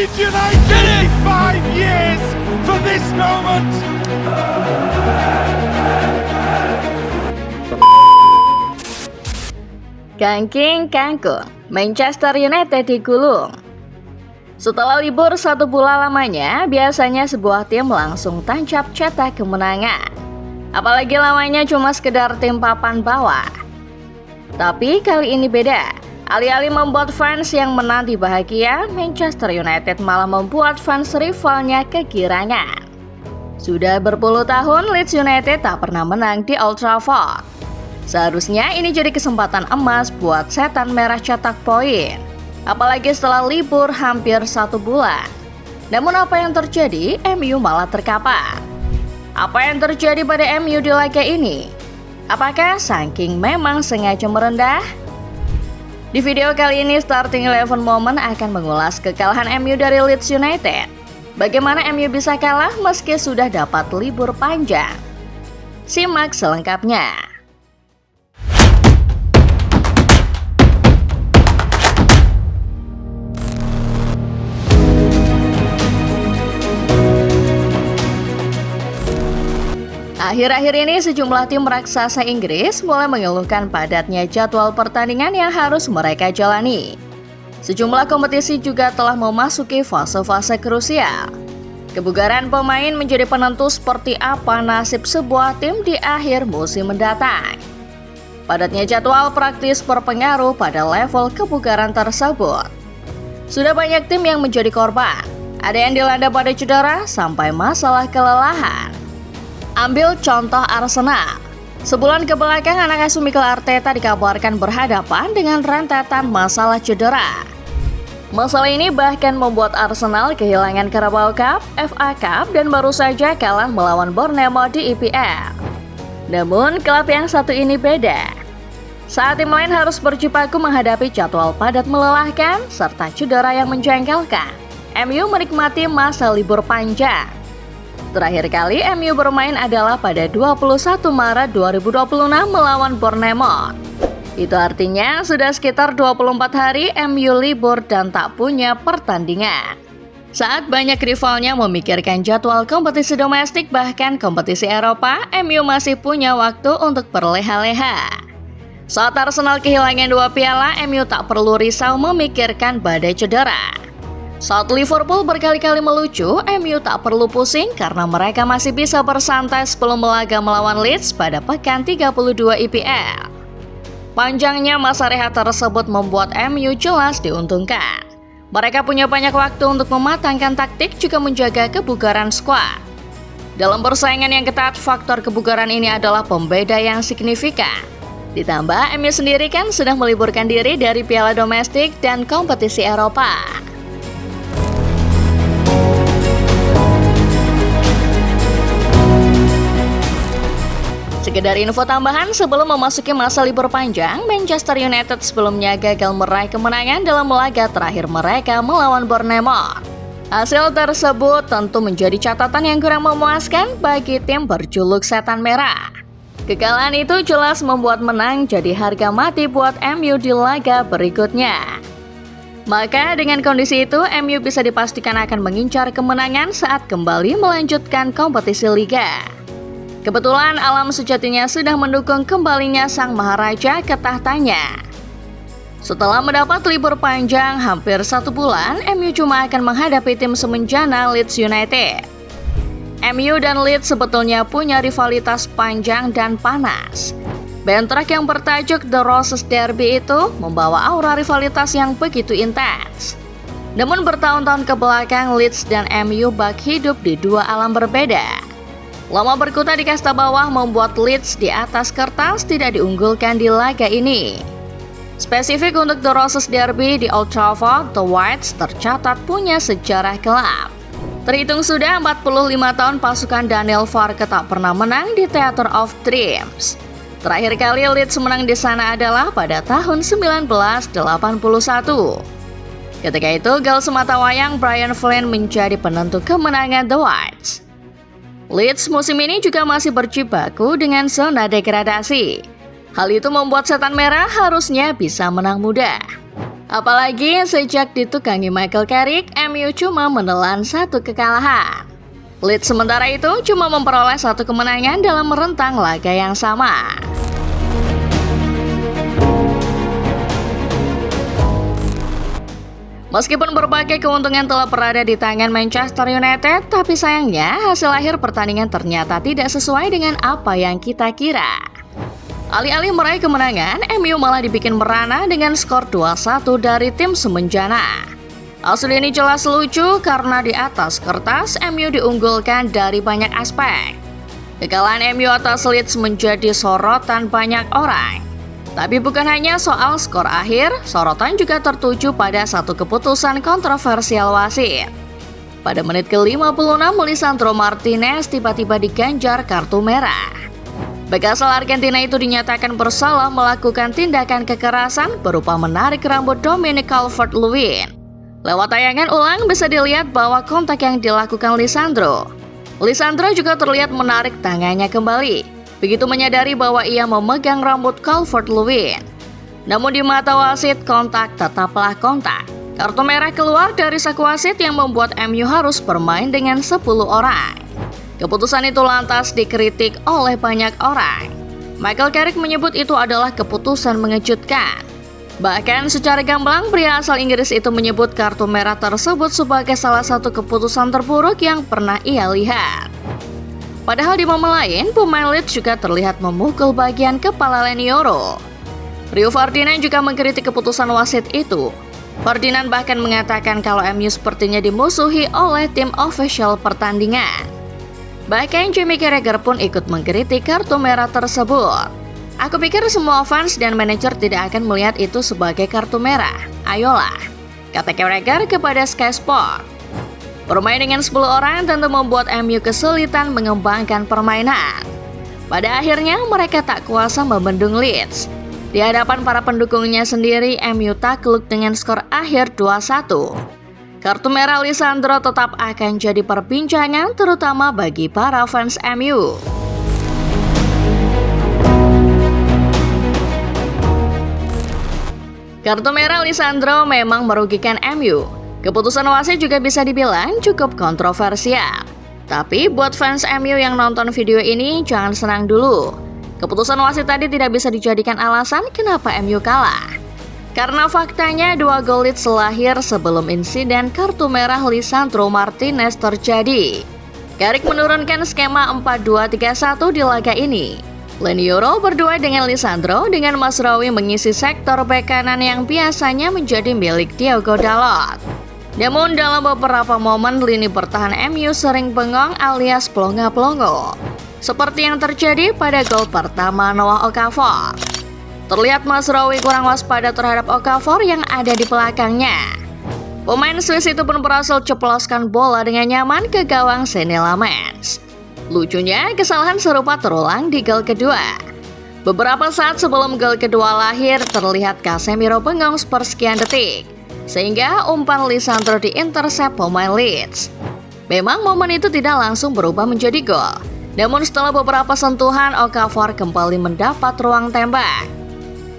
Leeds United, 5 years for this moment. Kangking kangkung, Manchester United digulung. Setelah libur 1 bulan lamanya, biasanya sebuah tim langsung tancap cetak kemenangan. Apalagi lamanya cuma sekedar tim papan bawah. Tapi kali ini beda. Alih-alih membuat fans yang menanti bahagia, Manchester United malah membuat fans rivalnya kegirangan. Sudah berpuluh tahun Leeds United tak pernah menang di Old Trafford. Seharusnya ini jadi kesempatan emas buat setan merah cetak poin. Apalagi setelah libur hampir 1 bulan. Namun apa yang terjadi? MU malah terkapar. Apa yang terjadi pada MU di laga ini? Apakah saking memang sengaja merendah? Di video kali ini Starting 11 Moment akan mengulas kekalahan MU dari Leeds United. Bagaimana MU bisa kalah meski sudah dapat libur panjang? Simak selengkapnya. Akhir-akhir ini sejumlah tim raksasa Inggris mulai mengeluhkan padatnya jadwal pertandingan yang harus mereka jalani. Sejumlah kompetisi juga telah memasuki fase-fase krusial. Kebugaran pemain menjadi penentu seperti apa nasib sebuah tim di akhir musim mendatang. Padatnya jadwal praktis berpengaruh pada level kebugaran tersebut. Sudah banyak tim yang menjadi korban. Ada yang dilanda pada cedera sampai masalah kelelahan. Ambil contoh Arsenal. Sebulan kebelakang anak asuh Mikel Arteta dikabarkan berhadapan dengan rentetan masalah cedera. Masalah ini bahkan membuat Arsenal kehilangan Carabao Cup, FA Cup, dan baru saja kalah melawan Bournemouth di EPL. Namun, klub yang satu ini beda. Saat tim lain harus berjibaku menghadapi jadwal padat melelahkan serta cedera yang menjengkelkan, MU menikmati masa libur panjang. Terakhir kali MU bermain adalah pada 21 Maret 2026 melawan Bournemouth. Itu artinya sudah sekitar 24 hari MU libur dan tak punya pertandingan. Saat banyak rivalnya memikirkan jadwal kompetisi domestik bahkan kompetisi Eropa, MU masih punya waktu untuk berleha-leha. Saat Arsenal kehilangan 2 piala, MU tak perlu risau memikirkan badai cedera. Saat Liverpool berkali-kali melucu, MU tak perlu pusing karena mereka masih bisa bersantai sebelum melaga melawan Leeds pada pekan 32 EPL. Panjangnya masa rehat tersebut membuat MU jelas diuntungkan. Mereka punya banyak waktu untuk mematangkan taktik juga menjaga kebugaran skuad. Dalam persaingan yang ketat, faktor kebugaran ini adalah pembeda yang signifikan. Ditambah, MU sendiri kan sudah meliburkan diri dari piala domestik dan kompetisi Eropa. Sekedar info tambahan, sebelum memasuki masa libur panjang, Manchester United sebelumnya gagal meraih kemenangan dalam laga terakhir mereka melawan Bournemouth. Hasil tersebut tentu menjadi catatan yang kurang memuaskan bagi tim berjuluk setan merah. Kekalahan itu jelas membuat menang jadi harga mati buat MU di laga berikutnya. Maka dengan kondisi itu, MU bisa dipastikan akan mengincar kemenangan saat kembali melanjutkan kompetisi Liga. Kebetulan alam sejatinya sudah mendukung kembalinya sang maharaja ke tahtanya. Setelah mendapat libur panjang hampir 1 bulan, MU cuma akan menghadapi tim semenjana Leeds United. MU dan Leeds sebetulnya punya rivalitas panjang dan panas. Bentrok yang bertajuk The Roses Derby itu membawa aura rivalitas yang begitu intens. Namun bertahun-tahun ke belakang, Leeds dan MU bak hidup di dua alam berbeda. Lama berkutat di kasta bawah membuat Leeds di atas kertas tidak diunggulkan di laga ini. Spesifik untuk The Roses Derby di Old Trafford, The Whites tercatat punya sejarah kelam. Terhitung sudah 45 tahun pasukan Daniel Farke tak pernah menang di Theatre of Dreams. Terakhir kali Leeds menang di sana adalah pada tahun 1981. Ketika itu, gol sematawayang Brian Flynn menjadi penentu kemenangan The Whites. Leeds musim ini juga masih berjibaku dengan zona degradasi. Hal itu membuat setan merah harusnya bisa menang mudah. Apalagi sejak ditukangi Michael Carrick, MU cuma menelan 1 kekalahan. Leeds sementara itu cuma memperoleh 1 kemenangan dalam rentang laga yang sama. Meskipun berbagai keuntungan telah berada di tangan Manchester United, tapi sayangnya hasil akhir pertandingan ternyata tidak sesuai dengan apa yang kita kira. Alih-alih meraih kemenangan, MU malah dibikin merana dengan skor 2-1 dari tim semenjana. Hasil ini jelas lucu karena di atas kertas MU diunggulkan dari banyak aspek. Kekalahan MU atas Leeds menjadi sorotan banyak orang. Tapi bukan hanya soal skor akhir, sorotan juga tertuju pada satu keputusan kontroversial wasit. Pada menit ke-56, Lisandro Martinez tiba-tiba diganjar kartu merah. Bek asal Argentina itu dinyatakan bersalah melakukan tindakan kekerasan berupa menarik rambut Dominic Calvert-Lewin. Lewat tayangan ulang bisa dilihat bahwa kontak yang dilakukan Lisandro juga terlihat menarik tangannya kembali. Begitu menyadari bahwa ia memegang rambut Calvert-Lewin. Namun di mata wasit, kontak tetaplah kontak. Kartu merah keluar dari sak wasit yang membuat MU harus bermain dengan 10 orang. Keputusan itu lantas dikritik oleh banyak orang. Michael Carrick menyebut itu adalah keputusan mengejutkan. Bahkan secara gamblang, pria asal Inggris itu menyebut kartu merah tersebut sebagai salah satu keputusan terburuk yang pernah ia lihat. Padahal di momen lain, pemain Leeds juga terlihat memukul bagian kepala Lenioro. Rio Ferdinand juga mengkritik keputusan wasit itu. Ferdinand bahkan mengatakan kalau MU sepertinya dimusuhi oleh tim official pertandingan. Bahkan Jamie Carragher pun ikut mengkritik kartu merah tersebut. Aku pikir semua fans dan manajer tidak akan melihat itu sebagai kartu merah. Ayolah, kata Carragher kepada Sky Sport. Bermain dengan 10 orang tentu membuat MU kesulitan mengembangkan permainan. Pada akhirnya mereka tak kuasa membendung Leeds. Di hadapan para pendukungnya sendiri, MU takluk dengan skor akhir 2-1. Kartu merah Lisandro tetap akan jadi perbincangan terutama bagi para fans MU. Kartu merah Lisandro memang merugikan MU. Keputusan wasit juga bisa dibilang cukup kontroversial. Tapi buat fans MU yang nonton video ini jangan senang dulu. Keputusan wasit tadi tidak bisa dijadikan alasan kenapa MU kalah. Karena faktanya 2 gol Leeds lahir sebelum insiden kartu merah Lisandro Martinez terjadi. Carrick menurunkan skema 4-2-3-1 di laga ini. Lenioro berdua dengan Lisandro dengan Mazraoui mengisi sektor bek kanan yang biasanya menjadi milik Diogo Dalot. Namun dalam beberapa momen lini bertahan MU sering bengong alias pelongo-pelongo. Seperti yang terjadi pada gol pertama Noah Okafor. Terlihat Mazraoui kurang waspada terhadap Okafor yang ada di belakangnya. Pemain Swiss itu pun berhasil ceploskan bola dengan nyaman ke gawang Senne Lammens. Lucunya, kesalahan serupa terulang di gol kedua. Beberapa saat sebelum gol kedua lahir, terlihat Casemiro bengong sepersekian detik. Sehingga umpan Lisandro diintersep pemain Leeds. Memang momen itu tidak langsung berubah menjadi gol. Namun setelah beberapa sentuhan, Okafor kembali mendapat ruang tembak.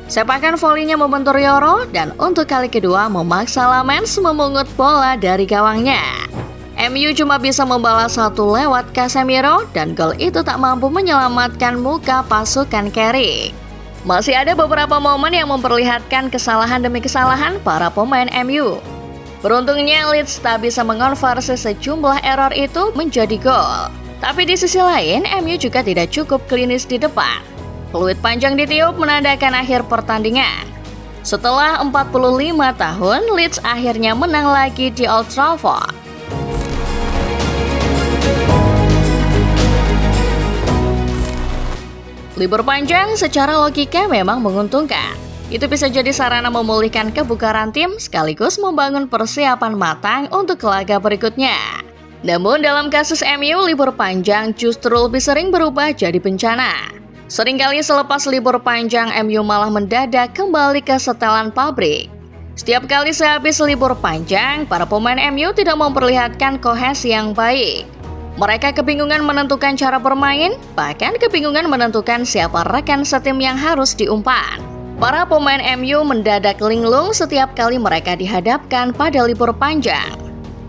Sepakan volinya membentur Yoro dan untuk kali kedua memaksa Lammens memungut bola dari gawangnya. MU cuma bisa membalas 1 lewat Casemiro dan gol itu tak mampu menyelamatkan muka pasukan Carrick. Masih ada beberapa momen yang memperlihatkan kesalahan demi kesalahan para pemain MU. Beruntungnya Leeds tak bisa mengonversi sejumlah error itu menjadi gol. Tapi di sisi lain, MU juga tidak cukup klinis di depan. Peluit panjang ditiup menandakan akhir pertandingan. Setelah 45 tahun, Leeds akhirnya menang lagi di Old Trafford. Libur panjang secara logika memang menguntungkan. Itu bisa jadi sarana memulihkan kebugaran tim sekaligus membangun persiapan matang untuk laga berikutnya. Namun dalam kasus MU, libur panjang justru lebih sering berubah jadi bencana. Seringkali selepas libur panjang, MU malah mendadak kembali ke setelan pabrik. Setiap kali sehabis libur panjang, para pemain MU tidak memperlihatkan kohesi yang baik. Mereka kebingungan menentukan cara bermain, bahkan kebingungan menentukan siapa rekan setim yang harus diumpan. Para pemain MU mendadak linglung setiap kali mereka dihadapkan pada libur panjang.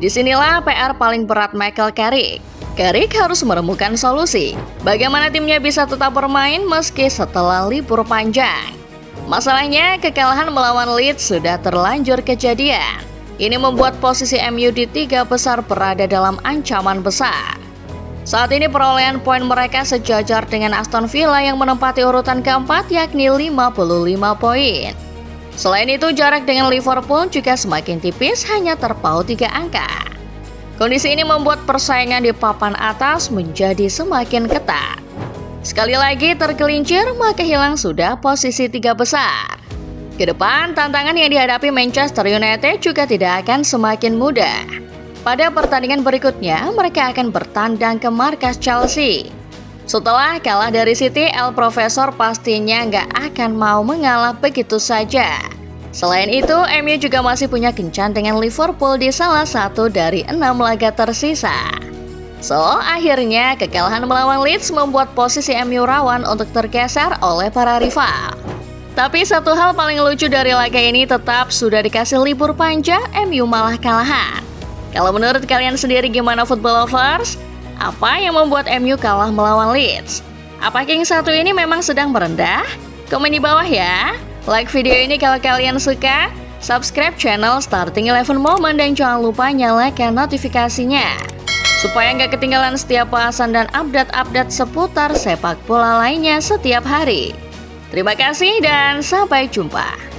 Disinilah PR paling berat Michael Carrick. Carrick harus menemukan solusi. Bagaimana timnya bisa tetap bermain meski setelah libur panjang. Masalahnya, kekalahan melawan Leeds sudah terlanjur kejadian. Ini membuat posisi MU di 3 besar berada dalam ancaman besar. Saat ini perolehan poin mereka sejajar dengan Aston Villa yang menempati urutan keempat yakni 55 poin. Selain itu, jarak dengan Liverpool juga semakin tipis, hanya terpaut 3 angka. Kondisi ini membuat persaingan di papan atas menjadi semakin ketat. Sekali lagi tergelincir, maka hilang sudah posisi 3 besar. Kedepan, tantangan yang dihadapi Manchester United juga tidak akan semakin mudah. Pada pertandingan berikutnya, mereka akan bertandang ke markas Chelsea. Setelah kalah dari City, El Profesor pastinya nggak akan mau mengalah begitu saja. Selain itu, MU juga masih punya kencan dengan Liverpool di salah satu dari 6 laga tersisa. So, akhirnya kekalahan melawan Leeds membuat posisi MU rawan untuk tergeser oleh para rival. Tapi satu hal paling lucu dari laga ini tetap sudah dikasih libur panjang, MU malah kalahan. Kalau menurut kalian sendiri gimana football lovers? Apa yang membuat MU kalah melawan Leeds? Apa King satu ini memang sedang merendah? Komen di bawah ya. Like video ini kalau kalian suka. Subscribe channel Starting 11 Moment dan jangan lupa nyalakan notifikasinya. Supaya nggak ketinggalan setiap bahasan dan update-update seputar sepak bola lainnya setiap hari. Terima kasih dan sampai jumpa.